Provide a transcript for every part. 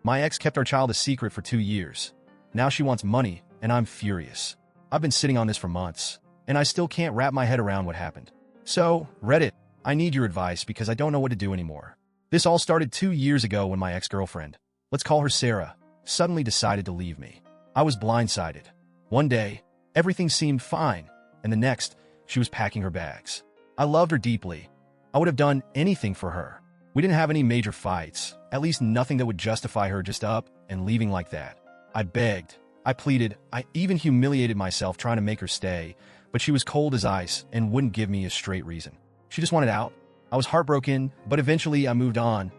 My ex kept our child a secret for 2 years. Now she wants money, and I'm furious. I've been sitting on this for months, and I still can't wrap my head around what happened. So, Reddit, I need your advice because I don't know what to do anymore. This all started 2 years ago when my ex-girlfriend, let's call her Sarah, suddenly decided to leave me. I was blindsided. One day, everything seemed fine, and the next, she was packing her bags. I loved her deeply. I would have done anything for her. We didn't have any major fights, at least nothing that would justify her just up and leaving like that. I begged, I pleaded, I even humiliated myself trying to make her stay, but she was cold as ice and wouldn't give me a straight reason. She just wanted out. I was heartbroken, but eventually I moved on,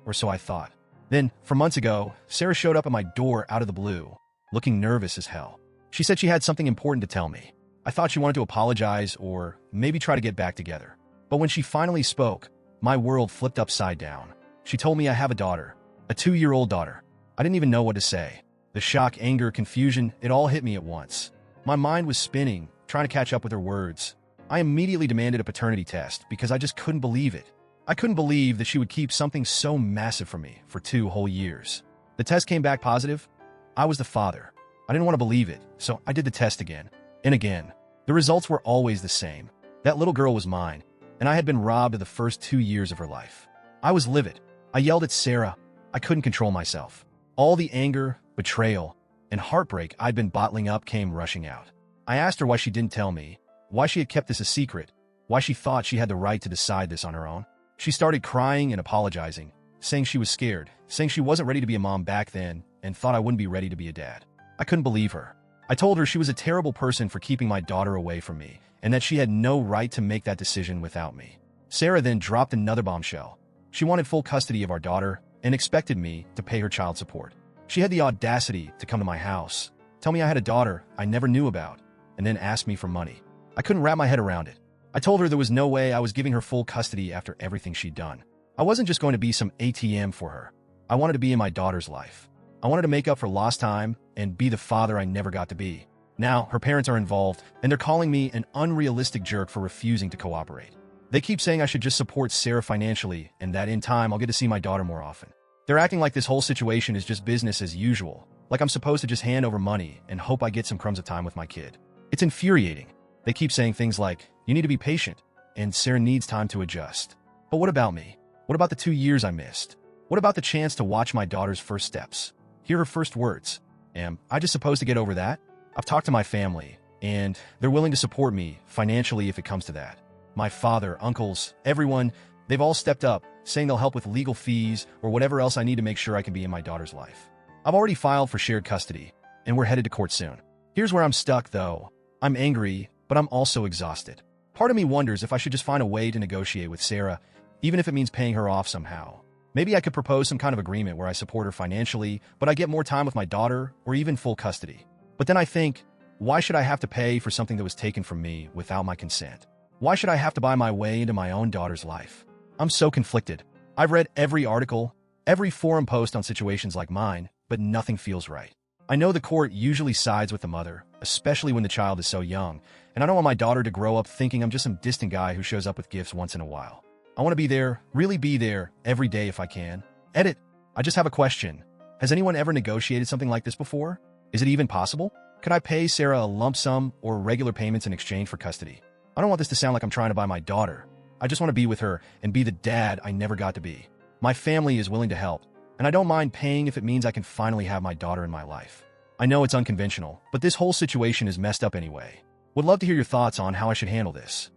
or so I thought. Then, 4 months ago, Sarah showed up at my door out of the blue, looking nervous as hell. She said she had something important to tell me. I thought she wanted to apologize or maybe try to get back together. But when she finally spoke, my world flipped upside down. She told me I have a daughter, a 2-year-old daughter. I didn't even know what to say. The shock, anger, confusion, it all hit me at once. My mind was spinning, trying to catch up with her words. I immediately demanded a paternity test because I just couldn't believe it. I couldn't believe that she would keep something so massive from me for 2 whole years. The test came back positive. I was the father. I didn't want to believe it, so I did the test again and again. The results were always the same. That little girl was mine, and I had been robbed of the first 2 years of her life. I was livid. I yelled at Sarah. I couldn't control myself. All the anger, betrayal, and heartbreak I'd been bottling up came rushing out. I asked her why she didn't tell me, why she had kept this a secret, why she thought she had the right to decide this on her own. She started crying and apologizing, saying she was scared, saying she wasn't ready to be a mom back then and thought I wouldn't be ready to be a dad. I couldn't believe her. I told her she was a terrible person for keeping my daughter away from me and that she had no right to make that decision without me. Sarah then dropped another bombshell. She wanted full custody of our daughter and expected me to pay her child support. She had the audacity to come to my house, tell me I had a daughter I never knew about, and then ask me for money. I couldn't wrap my head around it. I told her there was no way I was giving her full custody after everything she'd done. I wasn't just going to be some ATM for her. I wanted to be in my daughter's life. I wanted to make up for lost time and be the father I never got to be. Now, her parents are involved, and they're calling me an unrealistic jerk for refusing to cooperate. They keep saying I should just support Sarah financially and that in time I'll get to see my daughter more often. They're acting like this whole situation is just business as usual, like I'm supposed to just hand over money and hope I get some crumbs of time with my kid. It's infuriating. They keep saying things like, you need to be patient, and Sarah needs time to adjust. But what about me? What about the 2 years I missed? What about the chance to watch my daughter's first steps? Hear her first words? Am I just supposed to get over that? I've talked to my family, and they're willing to support me financially if it comes to that. My father, uncles, everyone, they've all stepped up, saying they'll help with legal fees or whatever else I need to make sure I can be in my daughter's life. I've already filed for shared custody, and we're headed to court soon. Here's where I'm stuck, though. I'm angry, but I'm also exhausted. Part of me wonders if I should just find a way to negotiate with Sarah, even if it means paying her off somehow. Maybe I could propose some kind of agreement where I support her financially, but I get more time with my daughter or even full custody. But then I think, why should I have to pay for something that was taken from me without my consent? Why should I have to buy my way into my own daughter's life? I'm so conflicted. I've read every article, every forum post on situations like mine, but nothing feels right. I know the court usually sides with the mother, especially when the child is so young, and I don't want my daughter to grow up thinking I'm just some distant guy who shows up with gifts once in a while. I want to be there, really be there, every day if I can. Edit. I just have a question. Has anyone ever negotiated something like this before? Is it even possible? Could I pay Sarah a lump sum or regular payments in exchange for custody? I don't want this to sound like I'm trying to buy my daughter. I just want to be with her and be the dad I never got to be. My family is willing to help, and I don't mind paying if it means I can finally have my daughter in my life. I know it's unconventional, but this whole situation is messed up anyway. Would love to hear your thoughts on how I should handle this.